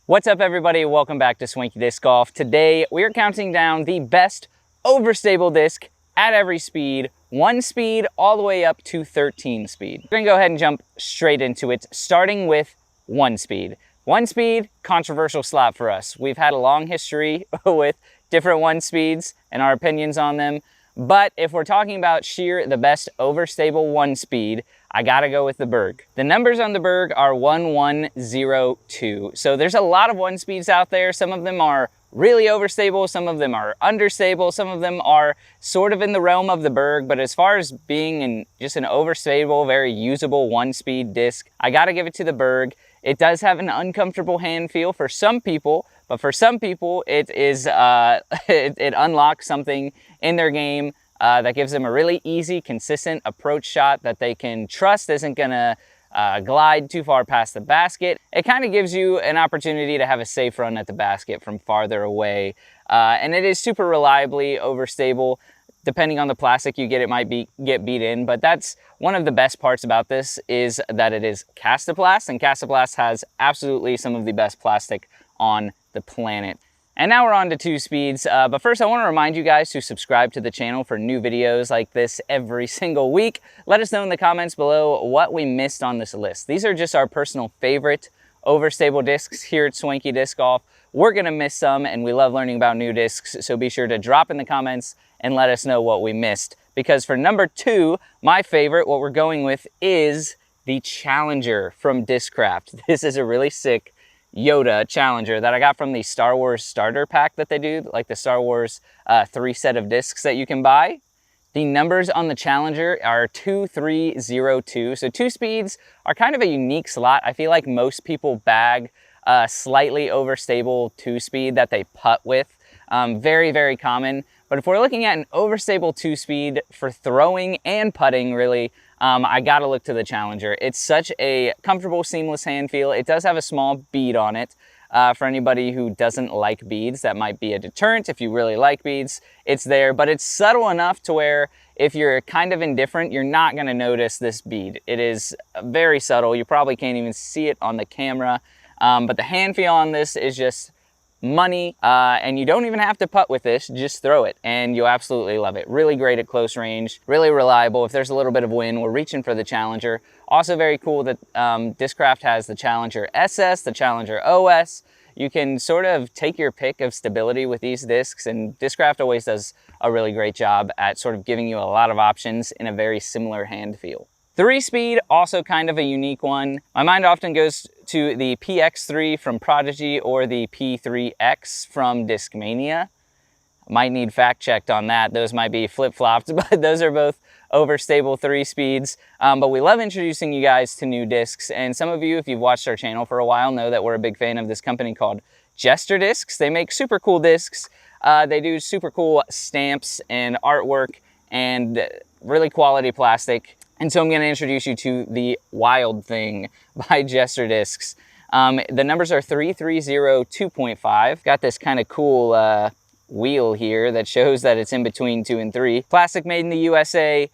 What's up, everybody? Welcome back to Swanky Disc Golf. Today we are counting down the best overstable disc at every speed, 1 speed all the way up to 13 speed. We're gonna go ahead and jump straight into it, starting with 1 speed. 1 speed, controversial slot for us. We've had a long history with different 1 speeds and our opinions on them. But if we're talking about the best overstable 1 speed, I gotta go with the Berg. The numbers on the Berg are 1102. So there's a lot of 1 speeds out there. Some of them are really overstable, some of them are understable, some of them are sort of in the realm of the Berg. But as far as being just an overstable, very usable 1 speed disc, I gotta give it to the Berg. It does have an uncomfortable hand feel for some people, but for some people, it is it unlocks something in their game that gives them a really easy, consistent approach shot that they can trust isn't gonna glide too far past the basket. It kind of gives you an opportunity to have a safe run at the basket from farther away. And it is super reliably overstable. Depending on the plastic you get, it might get beat in, but that's one of the best parts about this is that it is Castaplast, and Castaplast has absolutely some of the best plastic on the planet. And now we're on to 2 speeds, but first I want to remind you guys to subscribe to the channel for new videos like this every single week. Let us know in the comments below what we missed on this list. These are just our personal favorite overstable discs here at Swanky Disc Golf. We're gonna miss some, and we love learning about new discs, so be sure to drop in the comments and let us know what we missed. Because for number 2, my favorite, what we're going with is the Challenger from Discraft. This is a really sick Yoda Challenger that I got from the Star Wars starter pack that they do, like the Star Wars 3 set of discs that you can buy. The numbers on the Challenger are 2302. So 2 speeds are kind of a unique slot. I feel like most people bag a slightly overstable 2 speed that they putt with. Very, very common. But if we're looking at an overstable 2 speed for throwing and putting, really, I gotta look to the Challenger. It's such a comfortable, seamless hand feel. It does have a small bead on it. For anybody who doesn't like beads, that might be a deterrent. If you really like beads, it's there, but it's subtle enough to where if you're kind of indifferent, you're not gonna notice this bead. It is very subtle. You probably can't even see it on the camera, but the hand feel on this is just money, and you don't even have to putt with this, just throw it and you'll absolutely love it. Really great at close range, really reliable. If there's a little bit of wind, we're reaching for the Challenger. Also very cool that Discraft has the Challenger SS, the Challenger OS. You can sort of take your pick of stability with these discs, and Discraft always does a really great job at sort of giving you a lot of options in a very similar hand feel. 3 speed, also kind of a unique one. My mind often goes to the PX3 from Prodigy or the P3X from Discmania. Might need fact checked on that. Those might be flip-flopped, but those are both overstable 3 speeds. But we love introducing you guys to new discs. And some of you, if you've watched our channel for a while, know that we're a big fan of this company called Jester Discs. They make super cool discs. They do super cool stamps and artwork and really quality plastic. And so I'm going to introduce you to the Wild Thing by Jester Discs. The numbers are 3302.5. Got this kind of cool wheel here that shows that it's in between 2 and 3. Plastic made in the USA.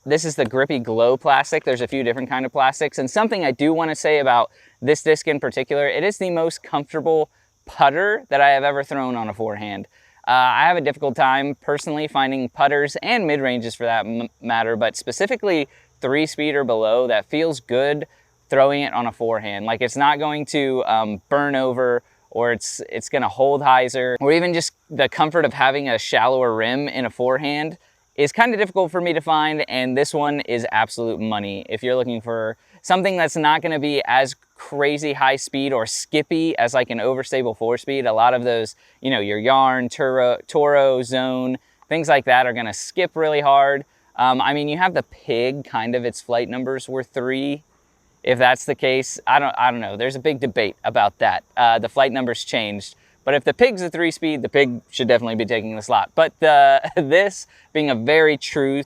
This is the Grippy Glow plastic. There's a few different kind of plastics. And something I do want to say about this disc in particular, it is the most comfortable putter that I have ever thrown on a forehand. I have a difficult time personally finding putters and mid-ranges for that matter, but specifically 3 speed or below that feels good throwing it on a forehand. Like it's not going to burn over, or it's going to hold hyzer, or even just the comfort of having a shallower rim in a forehand is kind of difficult for me to find, and this one is absolute money. If you're looking for something that's not going to be as crazy high speed or skippy as like an overstable 4 speed, a lot of those, you know, your Yarn, Toro, Zone, things like that are going to skip really hard. I mean, you have the Pig, kind of its flight numbers were 3. If that's the case, I don't know. There's a big debate about that. The flight numbers changed. But if the Pig's a 3 speed, the Pig should definitely be taking the slot. But this being a very true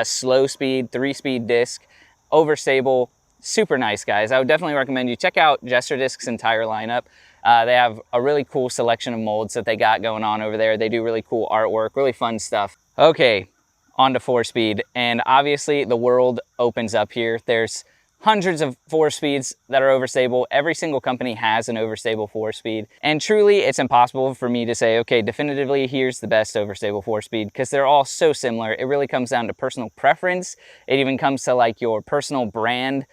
slow speed, 3 speed disc, overstable, super nice, guys. I would definitely recommend you check out Jester Discs' entire lineup. They have a really cool selection of molds that they got going on over there. They do really cool artwork, really fun stuff. Okay, on to 4 speed. And obviously the world opens up here. There's hundreds of 4-speeds that are overstable. Every single company has an overstable 4-speed. And truly, it's impossible for me to say, okay, definitively, here's the best overstable 4-speed, because they're all so similar. It really comes down to personal preference. It even comes to like your personal brand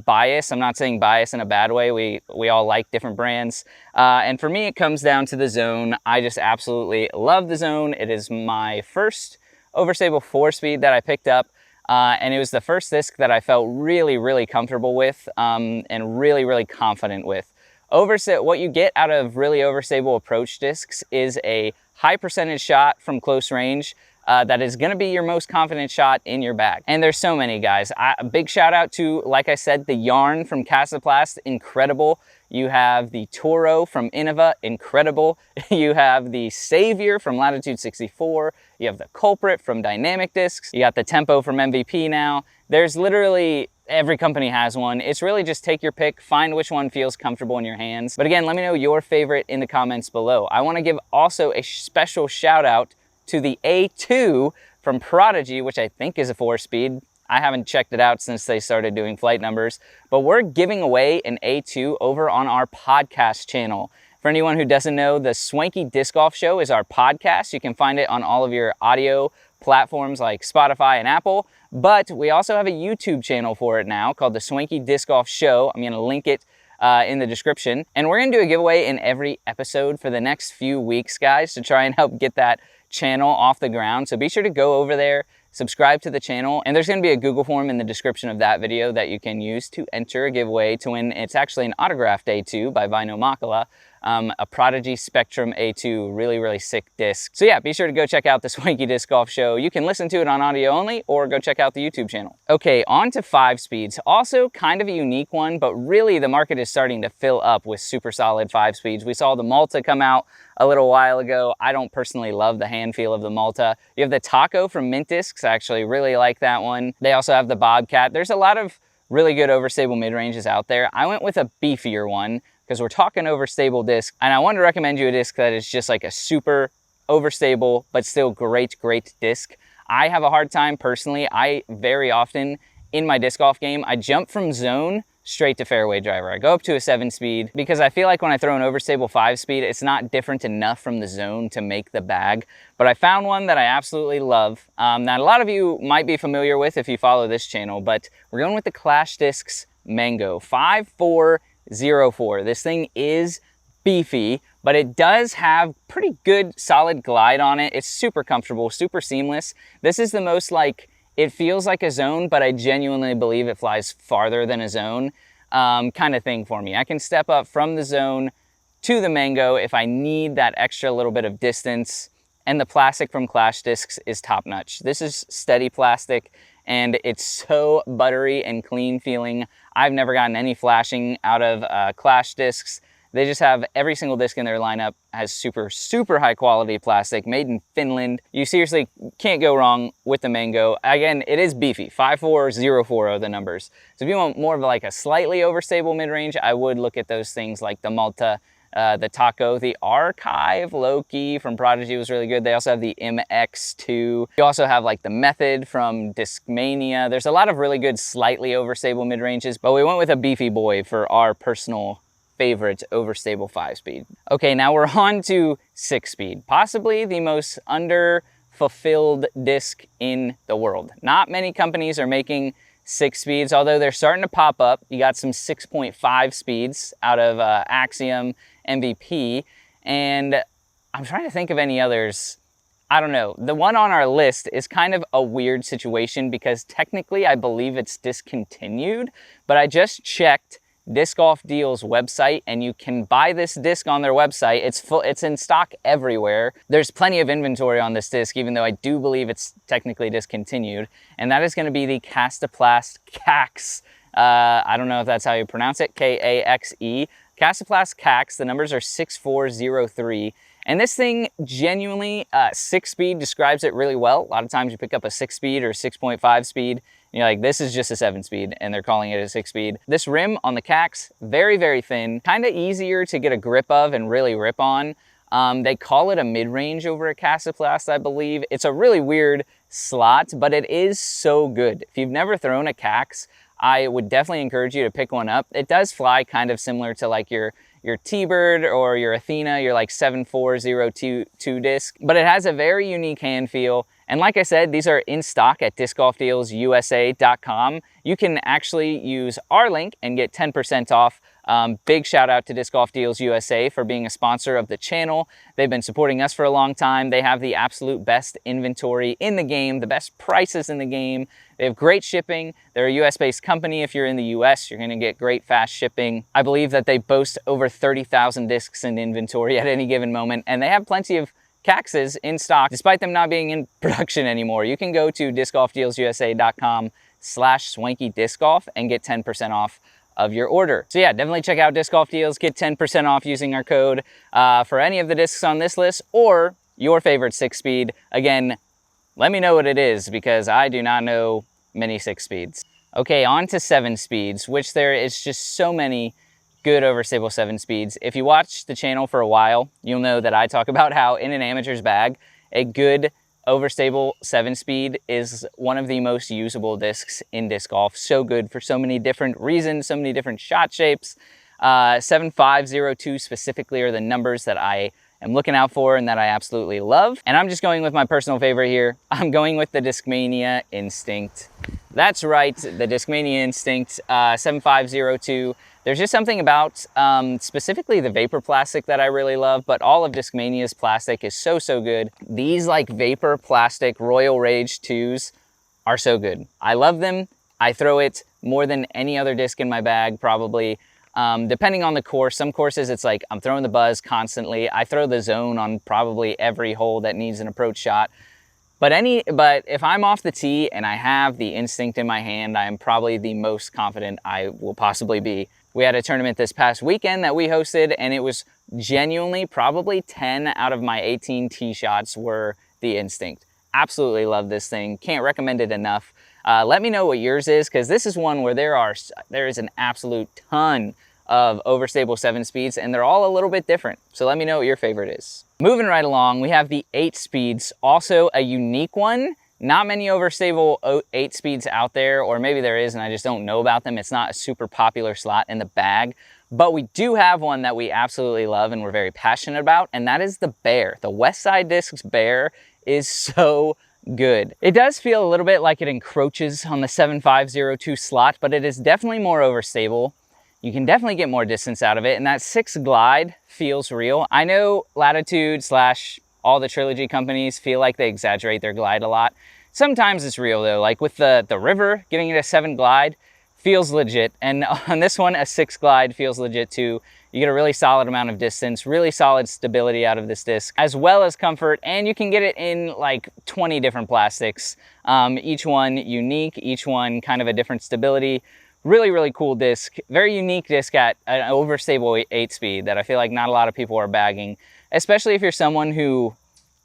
bias. I'm not saying bias in a bad way. We all like different brands. And for me, it comes down to the Zone. I just absolutely love the Zone. It is my first overstable 4-speed that I picked up. And it was the first disc that I felt really, really comfortable with and really, really confident with. What you get out of really overstable approach discs is a high percentage shot from close range that is going to be your most confident shot in your bag. And there's so many, guys. A big shout out to, like I said, the Yarn from Casaplast, incredible. You have the Toro from Innova, incredible. You have the Savior from Latitude 64. You have the Culprit from Dynamic Discs. You got the Tempo from MVP now. There's literally, every company has one. It's really just take your pick, find which one feels comfortable in your hands. But again, let me know your favorite in the comments below. I want to give also a special shout out to the A2 from Prodigy, which I think is a 4-speed. I haven't checked it out since they started doing flight numbers, but we're giving away an A2 over on our podcast channel. For anyone who doesn't know, the Swanky Disc Golf Show is our podcast. You can find it on all of your audio platforms like Spotify and Apple, but we also have a YouTube channel for it now called the Swanky Disc Golf Show. I'm going to link it in the description, and we're going to do a giveaway in every episode for the next few weeks, guys, to try and help get that channel off the ground. So be sure to go over there, subscribe to the channel, and there's going to be a Google form in the description of that video that you can use to enter a giveaway to win. It's actually an autographed A2 by Vino Makala, a Prodigy Spectrum A2, really, really sick disc. So yeah, be sure to go check out the Swanky Disc Golf Show. You can listen to it on audio only, or go check out the YouTube channel. Okay, on to 5-speeds. Also kind of a unique one, but really the market is starting to fill up with super solid 5-speeds. We saw the Malta come out a little while ago. I don't personally love the hand feel of the Malta. You have the Taco from Mint Discs. I actually really like that one. They also have the Bobcat. There's a lot of really good overstable mid-ranges out there. I went with a beefier one because we're talking overstable disc, and I wanted to recommend you a disc that is just like a super overstable but still great disc. I have a hard time personally. I very often in my disc golf game, I jump from zone straight to fairway driver. I go up to a 7-speed because I feel like when I throw an overstable 5-speed, it's not different enough from the zone to make the bag. But I found one that I absolutely love, that a lot of you might be familiar with if you follow this channel, but we're going with the Clash Discs Mango 5404. This thing is beefy, but it does have pretty good solid glide on it. It's super comfortable, super seamless. This is the most like, it feels like a zone, but I genuinely believe it flies farther than a zone kind of thing for me. I can step up from the zone to the Mango if I need that extra little bit of distance, and the plastic from Clash Discs is top notch. This is steady plastic, and it's so buttery and clean feeling. I've never gotten any flashing out of Clash Discs. They just have every single disc in their lineup has super, super high quality plastic made in Finland. You seriously can't go wrong with the Mango. Again, it is beefy, 5404 are the numbers. So if you want more of like a slightly overstable mid-range, I would look at those things like the Malta, the Taco, the Archive low-key from Prodigy was really good. They also have the MX2. You also have like the Method from Discmania. There's a lot of really good slightly overstable mid-ranges, but we went with a beefy boy for our personal favorite overstable 5-speed. Okay, now we're on to 6-speed, possibly the most under-fulfilled disc in the world. Not many companies are making 6-speeds, although they're starting to pop up. You got some 6.5 speeds out of Axiom, MVP, and I'm trying to think of any others. I don't know. The one on our list is kind of a weird situation because technically I believe it's discontinued, but I just checked Disc Golf Deal's website, and you can buy this disc on their website. It's in stock everywhere. There's plenty of inventory on this disc, even though I do believe it's technically discontinued, and that is going to be the Casaplast Cax. I don't know if that's how you pronounce it, K-A-X-E. Casaplast Cax, the numbers are 6403. And this thing, genuinely, 6-speed describes it really well. A lot of times you pick up a 6-speed or 6.5 speed, and you're like, this is just a 7-speed, and they're calling it a 6-speed. This rim on the Cax, very, very thin, kind of easier to get a grip of and really rip on. They call it a mid-range over at Casaplast, I believe. It's a really weird slot, but it is so good. If you've never thrown a Cax, I would definitely encourage you to pick one up. It does fly kind of similar to like your T-Bird or your Athena, your like 74022 disc, but it has a very unique hand feel. And like I said, these are in stock at discgolfdealsusa.com. You can actually use our link and get 10% off. Big shout out to Disc Golf Deals USA for being a sponsor of the channel. They've been supporting us for a long time. They have the absolute best inventory in the game, the best prices in the game. They have great shipping. They're a US-based company. If you're in the US, you're gonna get great fast shipping. I believe that they boast over 30,000 discs in inventory at any given moment, and they have plenty of Caxes in stock, despite them not being in production anymore. You can go to discgolfdealsusa.com/Swanky Disc Golf and get 10% off of your order. So yeah, definitely check out Disc Golf Deals, get 10% off using our code for any of the discs on this list or your favorite 6-speed. Again, let me know what it is because I do not know many 6-speeds. Okay, on to 7-speeds, which there is just so many good Overstable 7-speeds. If you watch the channel for a while, you'll know that I talk about how in an amateur's bag, a good Overstable 7-speed is one of the most usable discs in disc golf. So good for so many different reasons, so many different shot shapes. 7502 specifically are the numbers that I am looking out for and that I absolutely love. And I'm just going with my personal favorite here. I'm going with the Discmania Instinct. That's right, the Discmania Instinct 7502. There's just something about specifically the Vapor plastic that I really love, but all of Discmania's plastic is so, so good. These like Vapor plastic Royal Rage 2s are so good. I love them. I throw it more than any other disc in my bag, probably. Depending on the course, some courses it's like I'm throwing the buzz constantly. I throw the zone on probably every hole that needs an approach shot. But if I'm off the tee and I have the Instinct in my hand, I am probably the most confident I will possibly be. We had a tournament this past weekend that we hosted, and it was genuinely probably 10 out of my 18 tee shots were the Instinct. Absolutely love this thing. Can't recommend it enough. Let me know what yours is, because this is one where there is an absolute ton of Overstable 7-speeds, and they're all a little bit different. So let me know what your favorite is. Moving right along, we have the 8-speeds, also a unique one. Not many Overstable 8-speeds out there, or maybe there is and I just don't know about them. It's not a super popular slot in the bag, but we do have one that we absolutely love and we're very passionate about, and that is the Bear. The Westside Discs Bear is so good. It does feel a little bit like it encroaches on the 7502 slot, but it is definitely more Overstable. You can definitely get more distance out of it, and that 6 glide feels real. I know Latitude / all the Trilogy companies feel like they exaggerate their glide a lot. Sometimes it's real though, like with the River, giving it a 7 glide feels legit. And on this one, a 6 glide feels legit too. You get a really solid amount of distance, really solid stability out of this disc, as well as comfort, and you can get it in like 20 different plastics. Each one unique, each one kind of a different stability. Really, really cool disc. Very unique disc at an Overstable 8-speed that I feel like not a lot of people are bagging, especially if you're someone who,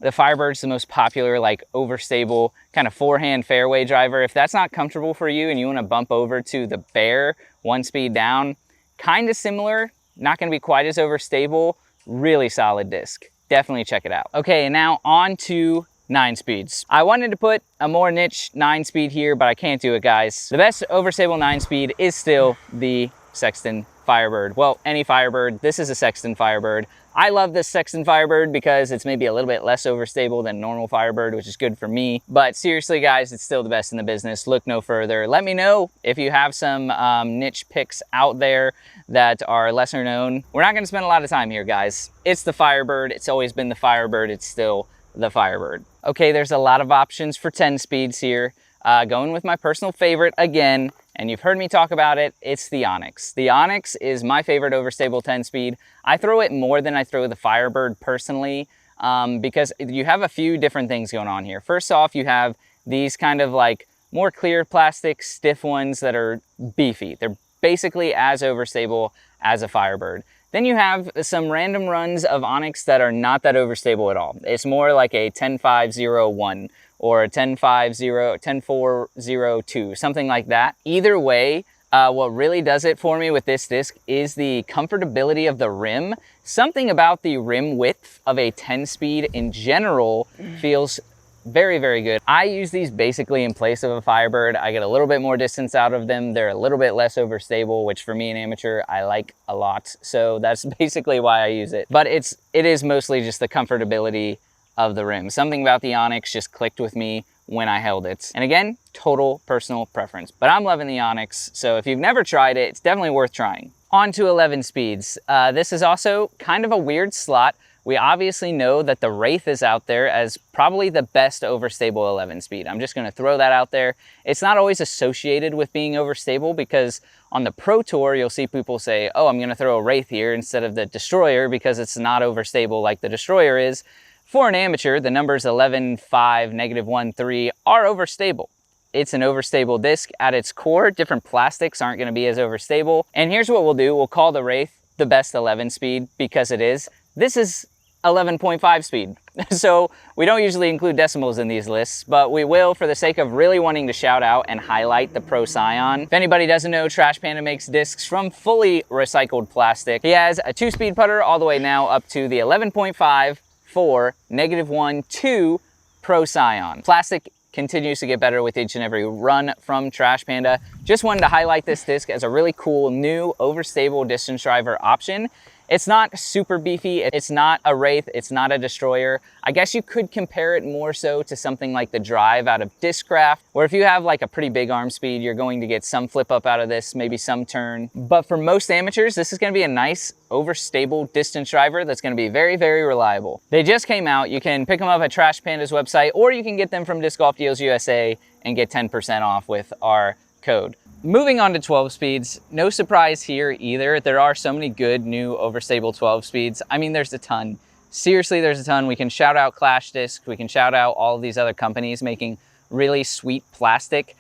the Firebird's the most popular like Overstable kind of forehand fairway driver. If that's not comfortable for you and you want to bump over to the Bear 1-speed down, kind of similar, not going to be quite as Overstable, really solid disc. Definitely check it out. Okay, now on to 9-speeds. I wanted to put a more niche 9-speed here, but I can't do it, guys. The best Overstable 9-speed is still the Sexton Firebird. Well, any Firebird. This is a Sexton Firebird. I love this Sexton Firebird because it's maybe a little bit less Overstable than normal Firebird, which is good for me. But seriously, guys, it's still the best in the business. Look no further. Let me know if you have some niche picks out there that are lesser known. We're not going to spend a lot of time here, guys. It's the Firebird. It's always been the Firebird. It's still the Firebird. Okay, there's a lot of options for 10 speeds here. Going with my personal favorite again, and you've heard me talk about it, it's the Onyx. The Onyx is my favorite Overstable 10-speed. I throw it more than I throw the Firebird personally, because you have a few different things going on here. First off, you have these kind of like more clear plastic, stiff ones that are beefy. They're basically as Overstable as a Firebird. Then you have some random runs of Onyx that are not that Overstable at all. It's more like a 10501 or a 10402, something like that. Either way, what really does it for me with this disc is the comfortability of the rim. Something about the rim width of a 10-speed in general feels very, very good. I use these basically in place of a Firebird. I get a little bit more distance out of them. They're a little bit less overstable, which for me, an amateur, I like a lot. So that's basically why I use it. But it is mostly just the comfortability of the rim. Something about the Onyx just clicked with me when I held it. And again, total personal preference. But I'm loving the Onyx, so if you've never tried it, it's definitely worth trying. On to 11 speeds. This is also kind of a weird slot. We obviously know that the Wraith is out there as probably the best overstable 11 speed. I'm just gonna throw that out there. It's not always associated with being overstable because on the Pro Tour, you'll see people say, oh, I'm gonna throw a Wraith here instead of the Destroyer because it's not overstable like the Destroyer is. For an amateur, the numbers 11, 5, -1, 3 are overstable. It's an overstable disc at its core. Different plastics aren't gonna be as overstable. And here's what we'll do. We'll call the Wraith the best 11 speed because it is. This is 11.5 speed. So we don't usually include decimals in these lists, but we will for the sake of really wanting to shout out and highlight the Pro Scion. If anybody doesn't know, Trash Panda makes discs from fully recycled plastic. He has a 2-speed putter all the way now up to the 11.5 for -1, 2 Pro Scion. Plastic continues to get better with each and every run from Trash Panda. Just wanted to highlight this disc as a really cool new overstable distance driver option. It's not super beefy, it's not a Wraith, it's not a Destroyer. I guess you could compare it more so to something like the Drive out of Discraft, where if you have like a pretty big arm speed, you're going to get some flip up out of this, maybe some turn. But for most amateurs, this is gonna be a nice overstable distance driver that's gonna be very, very reliable. They just came out. You can pick them up at Trash Panda's website, or you can get them from Disc Golf Deals USA and get 10% off with our code. Moving on to 12 speeds, no surprise here either. There are so many good new overstable 12 speeds. I mean, there's a ton. Seriously, there's a ton. We can shout out Clash Disc. We can shout out all of these other companies making really sweet plastic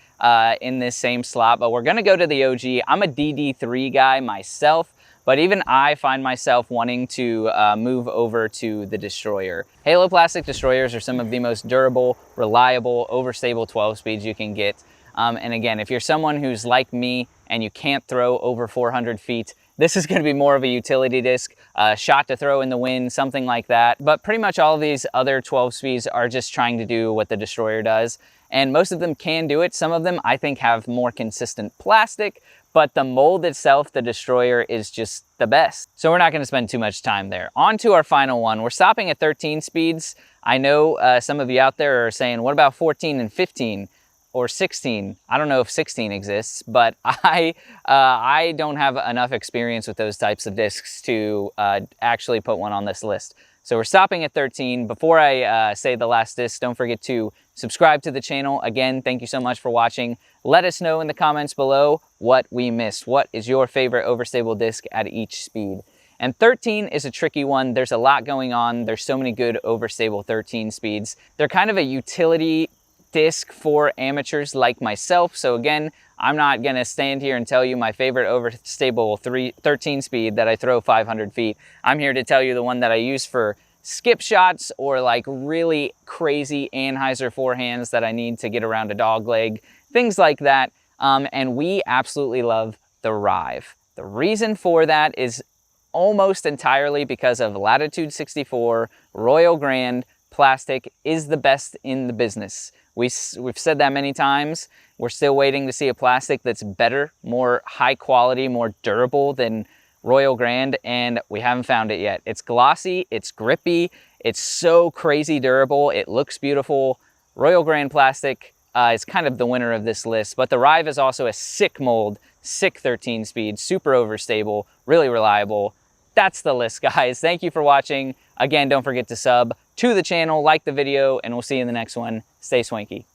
in this same slot, but we're gonna go to the OG. I'm a DD3 guy myself, but even I find myself wanting to move over to the Destroyer. Halo plastic Destroyers are some of the most durable, reliable, overstable 12 speeds you can get. And again, if you're someone who's like me and you can't throw over 400 feet, this is gonna be more of a utility disc, shot to throw in the wind, something like that. But pretty much all of these other 12 speeds are just trying to do what the Destroyer does. And most of them can do it. Some of them I think have more consistent plastic, but the mold itself, the Destroyer, is just the best. So we're not gonna spend too much time there. On to our final one. We're stopping at 13 speeds. I know some of you out there are saying, what about 14 and 15? Or 16. I don't know if 16 exists, but I don't have enough experience with those types of discs to actually put one on this list. So we're stopping at 13. Before I say the last disc, don't forget to subscribe to the channel. Again, thank you so much for watching. Let us know in the comments below what we missed. What is your favorite overstable disc at each speed? And 13 is a tricky one. There's a lot going on. There's so many good overstable 13 speeds. They're kind of a utility disc for amateurs like myself. So again, I'm not gonna stand here and tell you my favorite overstable 13 speed that I throw 500 feet. I'm here to tell you the one that I use for skip shots or like really crazy Anheuser forehands that I need to get around a dog leg, things like that. And we absolutely love the Rive. The reason for that is almost entirely because of Latitude 64 Royal Grand plastic is the best in the business. We've said that many times. We're still waiting to see a plastic that's better, more high quality, more durable than Royal Grand, and we haven't found it yet. It's glossy, it's grippy, it's so crazy durable, it looks beautiful. Royal Grand plastic is kind of the winner of this list, but the Rive is also a sick mold, sick 13 speed, super overstable, really reliable. That's the list, guys. Thank you for watching. Again, don't forget to sub to the channel, like the video, and we'll see you in the next one. Stay swanky.